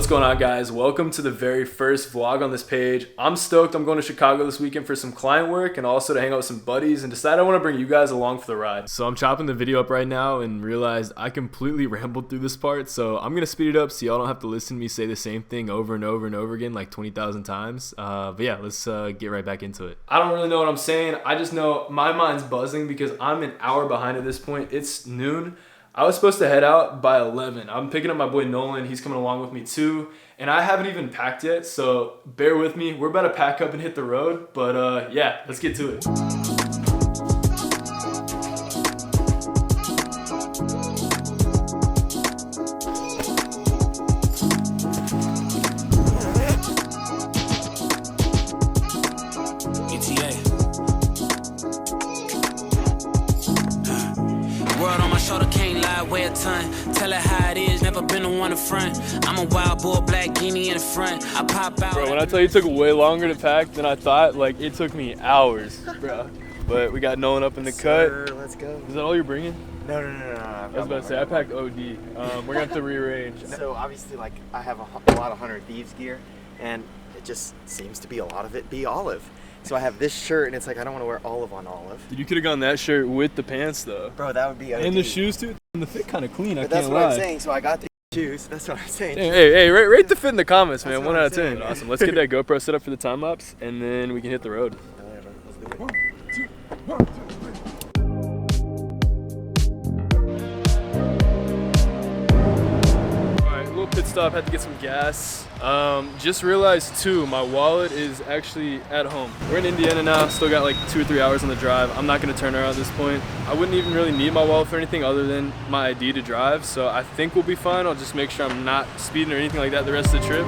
What's going on, guys? Welcome to the very first vlog on this page. I'm stoked. I'm going to Chicago this weekend for some client work and also to hang out with some buddies, and decided I want to bring you guys along for the ride. So I'm chopping the video up right now and realized I completely rambled through this part, so I'm gonna speed it up so y'all don't have to listen to me say the same thing over and over and over again like 20,000 times. But yeah, let's get right back into it. I don't really know what I'm saying. I just know my mind's buzzing because I'm an hour behind at this point. It's noon. I was supposed to head out by 11. I'm picking up my boy Nolan. He's coming along with me too. And I haven't even packed yet, so bear with me. We're about to pack up and hit the road. But yeah, let's get to it. Weigh a ton, tell it how it is, never been the one to front. I'm a wild bull, black guinea in the front. I pop out. Bro, when I tell you it took way longer to pack than I thought, like it took me hours, bro. But we got Nolan up in the cut. Let's go. Is that all you're bringing? No. I was about to say, I packed OD. We're gonna have to rearrange. So obviously, like, I have a lot of Hunter Thieves gear, and it just seems to be a lot of it be olive. So I have this shirt, and it's like I don't want to wear olive on olive. Dude, you could have gone that shirt with the pants though. Bro, that would be OD. And the shoes too. And the fit kind of clean. But that's what I'm saying. So I got the shoes. That's what I'm saying. Hey, rate the fit in the comments, man. 1 out of 10. Man. Awesome. Let's get that GoPro set up for the time lapse, and then we can hit the road. Let's do it. 1, 2, 1, 2, 3. Pit stop, had to get some gas. Just realized too, my wallet is actually at home. We're in Indiana now, still got like 2 or 3 hours on the drive. I'm not gonna turn around at this point. I wouldn't even really need my wallet for anything other than my ID to drive, so I think we'll be fine. I'll just make sure I'm not speeding or anything like that the rest of the trip.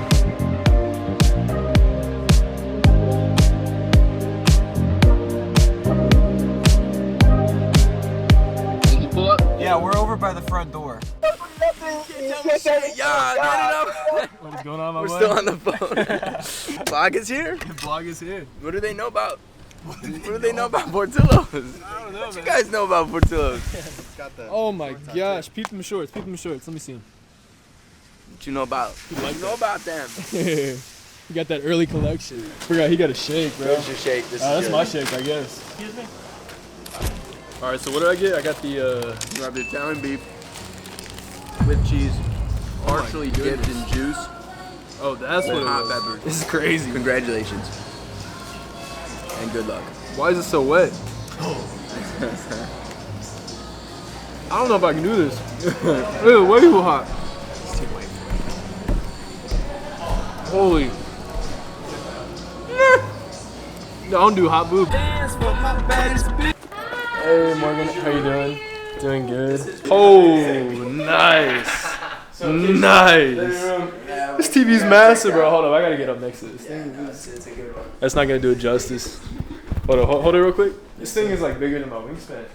Yeah, we're over by the front door. What's going on, my We're boy? still on the phone. Vlog is here? The vlog is here. What do they know about? What do they know about Portillo's? I don't know, What you guys know about Portillo's? Oh my gosh, peep them shorts, Let me see them. What you know about? What you know about them? You got that early collection. Forgot he got a shake, bro. Where's your shake? This is That's good. my shake, I guess. Excuse me. All right, so what did I get? I got the You have the Italian beef with cheese, partially dipped in juice. Oh, that's what it hot was. pepper. This is crazy. Congratulations. And good luck. Why is it so wet? I don't know if I can do this. Ew, way too hot. Holy. I don't do hot boob. Hey Morgan, how you doing? Doing good. Oh, nice. Nice. This TV's massive, bro. Hold up, I gotta get up next to this thing. It's a good one. That's not gonna do it justice. Hold up, hold it real quick. This thing is like bigger than my wingspan.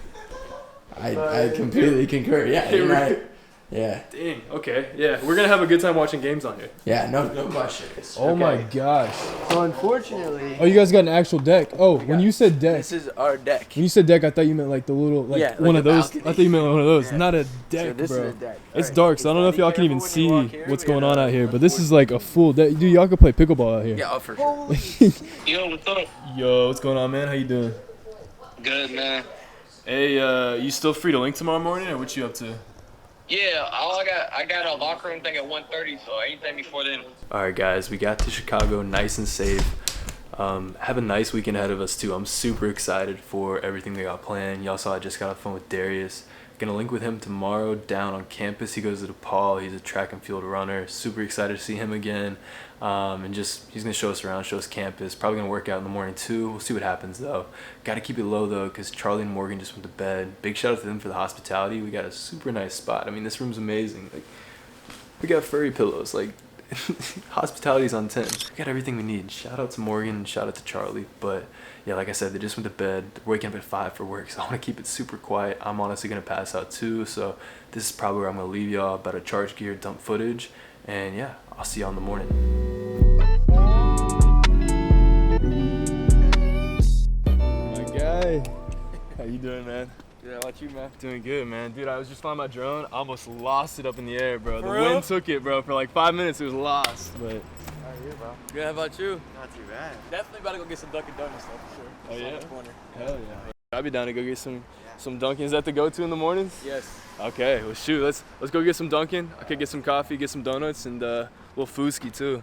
I completely concur. Yeah, you're right. Yeah. Dang. Okay. Yeah, we're gonna have a good time watching games on here. Yeah. No question. Oh my gosh. So unfortunately, Oh, you guys got an actual deck. Oh, when you said deck, this is our deck. I thought you meant like the little, like, Yeah, one like of a those. balcony. I thought you meant one of those, Yeah. not a So deck, this bro. is a deck. It's Alright. dark, so I don't know if y'all can even Be see careful when you walk here. what's We going got on out here, but this is like a full deck. Dude, y'all can play pickleball out here. Yeah, for sure. Yo, what's up? Yo, what's going on, man? How you doing? Good, man. Hey, you still free to link tomorrow morning, or what you up to? Yeah, I got a locker room thing at 1:30, so anything before then. All right, guys, we got to Chicago nice and safe. Have a nice weekend ahead of us too. I'm super excited for everything we got planned. Y'all saw I just got off the phone with Darius. Gonna link with him tomorrow down on campus. He goes to DePaul. He's a track and field runner. Super excited to see him again. And just he's gonna show us around, show us campus. Probably gonna work out in the morning too. We'll see what happens though. Got to keep it low though, because Charlie and Morgan just went to bed. Big shout out to them for the hospitality. We got a super nice spot. I mean, this room's amazing. Like, we got furry pillows. Like, hospitality's on 10. We got everything we need. Shout out to Morgan and shout out to Charlie. But yeah, like I said, they just went to bed. They're waking up at 5 for work, so I want to keep it super quiet. I'm honestly gonna pass out too, so this is probably where I'm gonna leave y'all. About to charge gear, dump footage, and yeah, I'll see y'all in the morning. My guy, how you doing, man? Yeah, how about you, man? Doing good, man. Dude, I was just flying my drone. I almost lost it up in the air, bro. The real? wind took it, bro. For like 5 minutes, it was lost. But How are you, bro? Yeah, how about you? Not too bad. Definitely about to go get some Dunkin' Donuts stuff for sure. Oh, yeah? On the corner. hell yeah. I'd be down to go get some Dunkin'. Is that the go-to in the mornings? Yes. Okay, well shoot, let's go get some Dunkin'. I could get some coffee, get some donuts, and a little foodski too.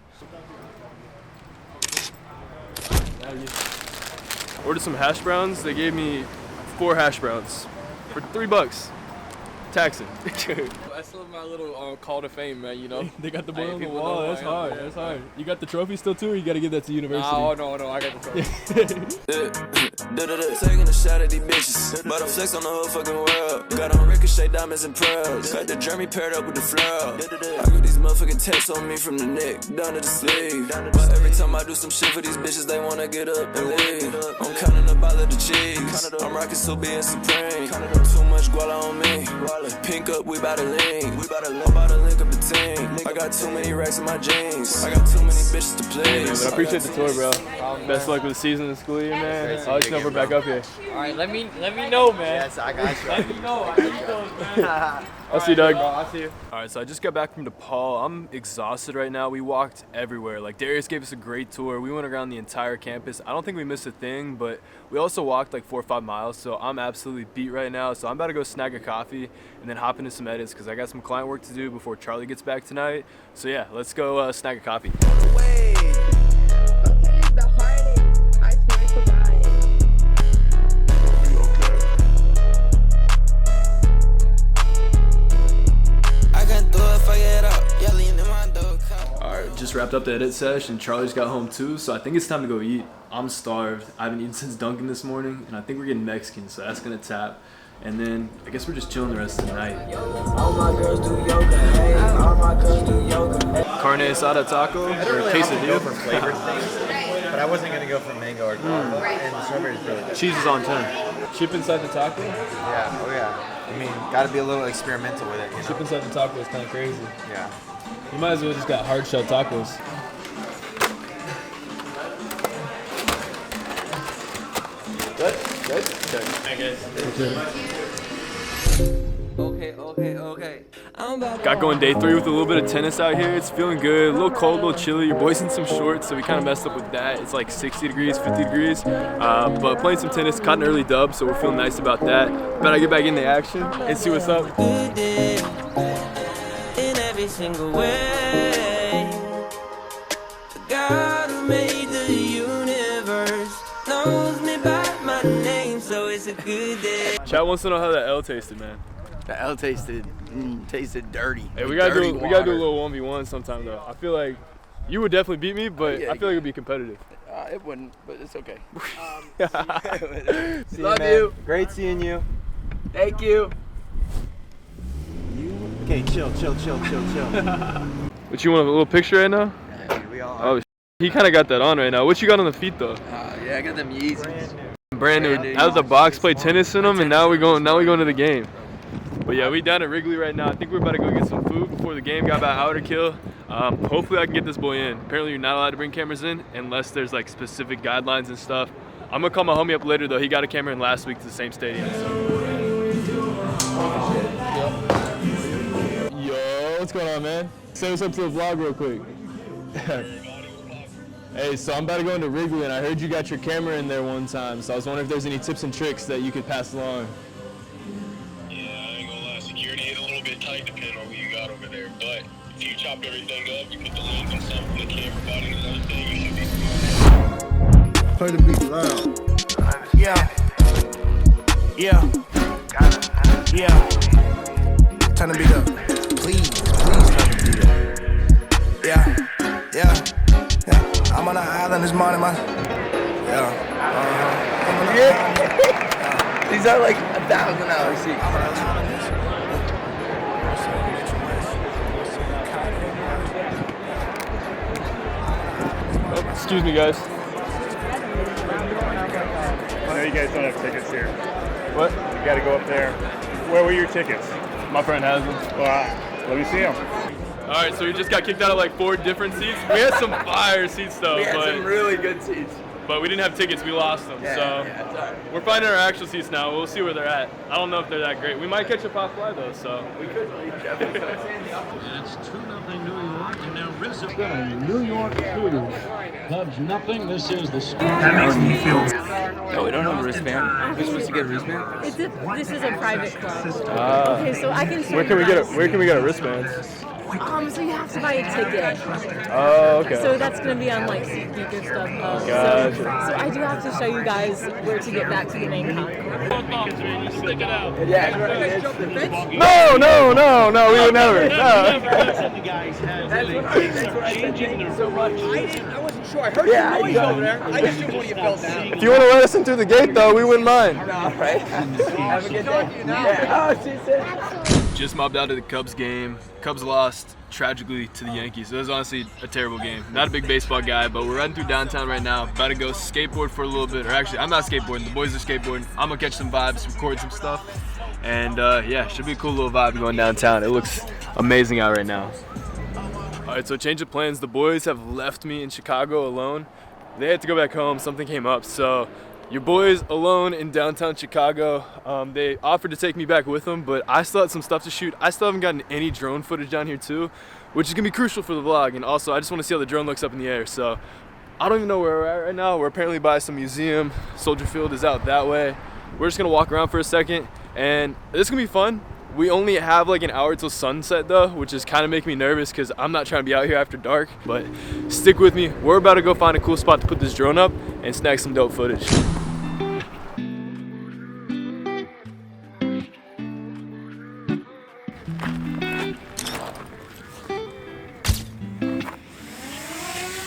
Ordered some hash browns. They gave me 4 hash browns for $3. Taxing. That's still my little call to fame, man, you know? They got the boy on the people wall. know That's who I am, hard. man. That's hard. You got the trophy still too, or you got to give that to university? No, I got the trophy. Taking a shot at these bitches, but I flex on the whole fucking world. Got on ricochet diamonds and pearls. Got the Jeremy paired up with the flow. I got these motherfucking tats on me from the neck down to the sleeve. But every time I do some shit for these bitches, they wanna get up and leave. I'm counting up all of the cheese. I'm rocking so being supreme. Too much guala on me. Pink up, we bout to lean. I'm about to link up the team. I got too many racks in my jeans. I got too many bitches to please. But I appreciate the tour, bro. Best of luck with the season in school year, man. I'll let you know if we're back up here. All right, let me know, man. Yes, I got you. Let me know. I need those, man. I'll see you, Doug. I'll see you. All right, so I just got back from DePaul. I'm exhausted right now. We walked everywhere. Like, Darius gave us a great tour. We went around the entire campus. I don't think we missed a thing, but we also walked like 4 or 5 miles, so I'm absolutely beat right now. So I'm about to go snag a coffee and then hop into some edits because I got some client work to do before Charlie gets back tonight. So yeah, let's go snag a coffee. Wait. Okay, the hardest. I swear to God. Alright, just wrapped up the edit session. Charlie's got home too, so I think it's time to go eat. I'm starved. I haven't eaten since Dunkin' this morning, and I think we're getting Mexican, so that's gonna tap. And then I guess we're just chilling the rest of the night. All my girls do yoga, hey. All my girls do yoga. Carne asada taco or quesadilla. For flavored things, but I wasn't gonna go for mango or guava, and the strawberry is really good. Cheese is on 10. Chip inside the taco? Yeah, oh yeah. I mean, gotta be a little experimental with it, you know? Chip inside the taco is kind of crazy. Yeah. You might as well just got hard shell tacos. Good? I guess. Okay. Got going day 3 with a little bit of tennis out here. It's feeling good, a little cold, a little chilly. Your boy's in some shorts, so we kind of messed up with that. It's like 60 degrees, 50 degrees. But playing some tennis, caught an early dub, so we're feeling nice about that. Better get back in the action and see what's up. Good day, in every single way. The God who made the universe knows me by my name, so it's a good day. Chad wants to know how that L tasted, man. The L tasted dirty. Hey, we gotta do a little 1v1 sometime though. I feel like you would definitely beat me, but I feel like it'd be competitive. It wouldn't, but it's okay. Love you. Great seeing you. Thank you. Okay, chill. What, you want a little picture right now? Yeah, we all are. Oh, he kind of got that on right now. What you got on the feet though? Yeah, I got them Yeezys. Brand new. Out of the box, play tennis in them, and now we going to the game. But yeah, we down at Wrigley right now. I think we're about to go get some food before the game. Got about an hour to kill. Hopefully I can get this boy in. Apparently you're not allowed to bring cameras in unless there's like specific guidelines and stuff. I'm gonna call my homie up later though. He got a camera in last week to the same stadium. Yo, what's going on, man? Say what's up to the vlog real quick. Hey, so I'm about to go into Wrigley, and I heard you got your camera in there one time, so I was wondering if there's any tips and tricks that you could pass along. Yeah, I ain't gonna lie, security is a little bit tight depending on what you got over there, but if you chopped everything up, you put the lens and stuff, the camera body and everything, you should be smooth. Play the beat loud. Yeah. Turn the beat up. Please turn the beat up. Yeah. I'm on an island this morning, man. These are like $1,000 seats. Oh, excuse me, guys. I know you guys don't have tickets here. What? You gotta go up there. Where were your tickets? My friend has them. Well, let me see them. All right, so we just got kicked out of like 4 different seats. We had some fire seats though, We had some really good seats. but we didn't have tickets. We lost them. So we're finding our actual seats now. We'll see where they're at. I don't know if they're that great. We might catch a pop fly though. So we could. It's 2-0 New York, and now Rizzo. New York 2, Cubs nothing. This is the. That makes me feel. No, we don't have a wristband. We're supposed to get a wristband. This is a private club. Okay, so I can. Where can we get a wristband? So you have to buy a ticket. Oh, okay. So that's gonna be on like speaker stuff. Gotcha. So I do have to show you guys where to get back to the main concourse. Stick it out. Yeah. No, we would never. I wasn't sure. I heard some noise over there. I just didn't want you fell down. If you want to let us in through the gate, though, we wouldn't mind. All right. Have a good day. Yeah. Oh, she said. Just mobbed out of the Cubs game. Cubs lost tragically to the Yankees. It was honestly a terrible game. Not a big baseball guy, but we're riding through downtown right now. About to go skateboard for a little bit. Or actually, I'm not skateboarding. The boys are skateboarding. I'm gonna catch some vibes, record some stuff. And yeah, should be a cool little vibe going downtown. It looks amazing out right now. All right, so change of plans. The boys have left me in Chicago alone. They had to go back home. Something came up, so your boys alone in downtown Chicago. They offered to take me back with them, but I still had some stuff to shoot. I still haven't gotten any drone footage down here too, which is gonna be crucial for the vlog. And also, I just wanna see how the drone looks up in the air. So I don't even know where we're at right now. We're apparently by some museum. Soldier Field is out that way. We're just gonna walk around for a second, and this is gonna be fun. We only have like an hour till sunset though, which is kind of making me nervous because I'm not trying to be out here after dark, but stick with me. We're about to go find a cool spot to put this drone up and snag some dope footage.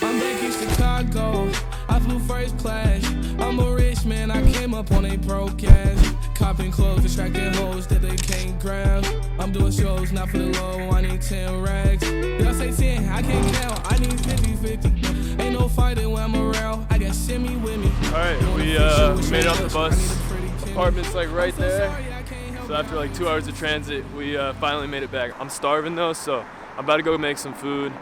I'm back in Chicago. I flew first class. I'm a rich man. I came up on a broke ass. Copping clothes, distracting hoes that they can't grab. I'm doing shows, not for the low. I need 10 rags. Did I say 10? I can't count. I need 50-50. Ain't no fighting when I'm around. I got shimmy with me. All right, we made it off the bus. Apartment's like right there. So after like 2 hours of transit, we finally made it back. I'm starving though, so I'm about to go make some food.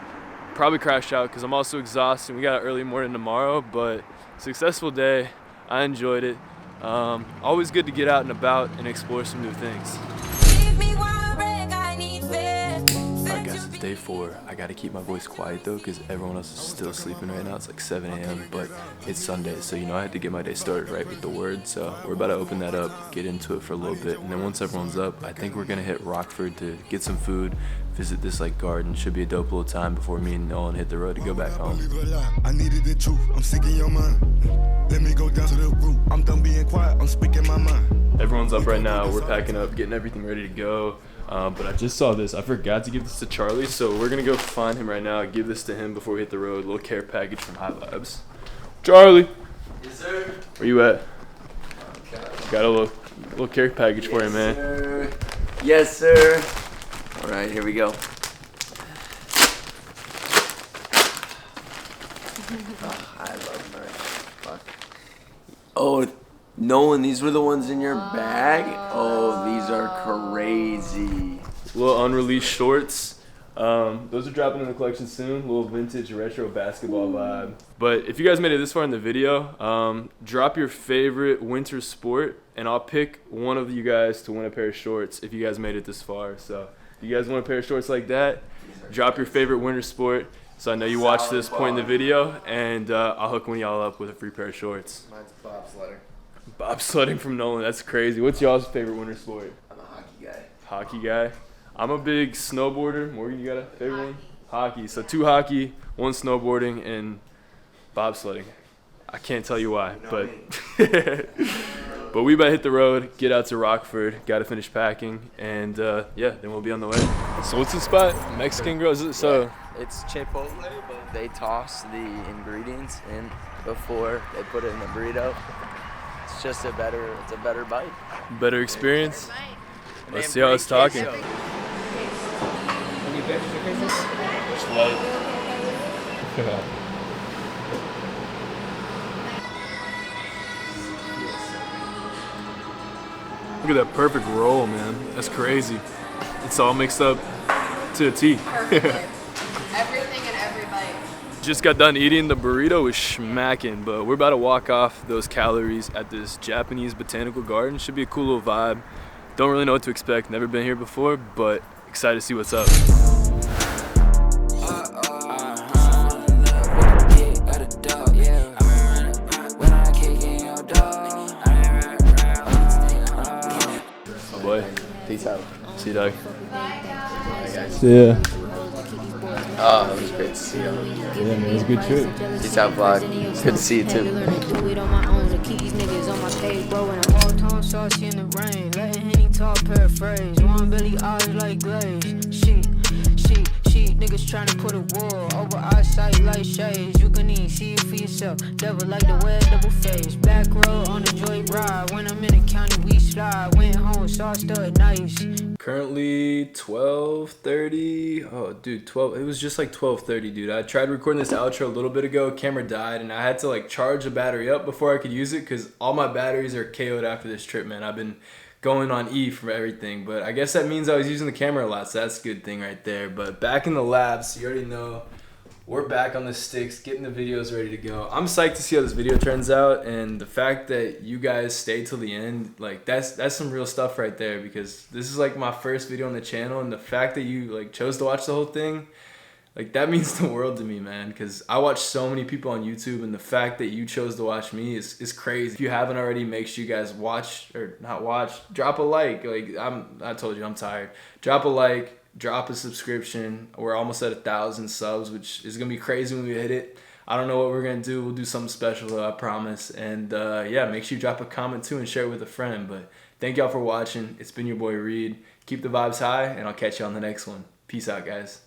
Probably crash out because I'm also exhausted. We got an early morning tomorrow, but successful day. I enjoyed it. Always good to get out and about and explore some new things. Alright guys, it's day 4. I gotta keep my voice quiet though because everyone else is still sleeping right now. It's like 7 a.m. but it's Sunday, so you know I had to get my day started right with the word. So we're about to open that up, get into it for a little bit, and then once everyone's up, I think we're gonna hit Rockford to get some food, visit this like garden. Should be a dope little time before me and Nolan hit the road to go back home. I needed the truth. I'm sick in your mind. Let me go down to the root. I'm done being quiet. I'm speaking my mind. Everyone's up right now. We're packing up, getting everything ready to go. But I just saw this. I forgot to give this to Charlie, so we're gonna go find him right now. Give this to him before we hit the road. A little care package from High Vibes. Charlie. Yes, sir. Where you at? Got a little care package for you, man. Sir. Yes, sir. All right, here we go. Oh, I love merch. Fuck. Oh, Nolan, these were the ones in your bag? Oh, these are crazy. Little unreleased shorts. Those are dropping in the collection soon. Little vintage retro basketball vibe. But if you guys made it this far in the video, drop your favorite winter sport, and I'll pick one of you guys to win a pair of shorts if you guys made it this far. So if you guys want a pair of shorts like that, drop your favorite winter sport. So I know you watched this point in the video, and I'll hook one of y'all up with a free pair of shorts. Mine's bobsledding. Bobsledding from Nolan, that's crazy. What's y'all's favorite winter sport? I'm a hockey guy. Hockey guy. I'm a big snowboarder. Morgan, you got a favorite one? Hockey. So 2 hockey, 1 snowboarding, and bobsledding. I can't tell you why, but but we about to hit the road, get out to Rockford, got to finish packing, and yeah, then we'll be on the way. So what's the spot? Mexican girl? Is it so? It's Chipotle, but they toss the ingredients in before they put it in the burrito. It's just a better bite. Better experience? Let's see how it's talking. Queso. Just light. Look at that perfect roll, man. That's crazy. It's all mixed up to a T. Perfect. Everything in every bite. Just got done eating. The burrito was smacking, but we're about to walk off those calories at this Japanese botanical garden. Should be a cool little vibe. Don't really know what to expect. Never been here before, but excited to see what's up. Oh boy. Peace out. See you, dog. Bye, guys. Yeah. Oh, it was great to see you. Yeah, man, it was a good trip. Peace out, vlog. It's good to see you too. Saucy in the rain, letting Henny talk, paraphrase. One Billy eyes like glaze. Sheet, niggas trying to put a wall over our sight like shades. You can even see it for yourself. Devil like the way double face. Back road on the joy ride. When I'm in the county, we slide. Went home, saw stud nice. Currently 12:30. Oh, dude, 12. It was just like 12:30, dude. I tried recording this outro a little bit ago. Camera died, and I had to like charge the battery up before I could use it because all my batteries are KO'd after this trip, man. I've been going on E for everything, but I guess that means I was using the camera a lot, so that's a good thing right there. But back in the lab, so you already know. We're back on the sticks, getting the videos ready to go. I'm psyched to see how this video turns out, and the fact that you guys stay till the end, like that's some real stuff right there, because this is like my first video on the channel, and the fact that you like chose to watch the whole thing, like that means the world to me, man, because I watch so many people on YouTube, and the fact that you chose to watch me is crazy. If you haven't already, make sure you guys watch, or not watch, drop a like. Like I told you, I'm tired. Drop a like. Drop a subscription. We're almost at 1,000 subs, which is gonna be crazy when we hit it. I don't know what we're gonna do. We'll do something special though, I promise. And yeah, make sure you drop a comment too and share it with a friend. But thank y'all for watching. It's been your boy Reid. Keep the vibes high, and I'll catch you on the next one. Peace out, guys.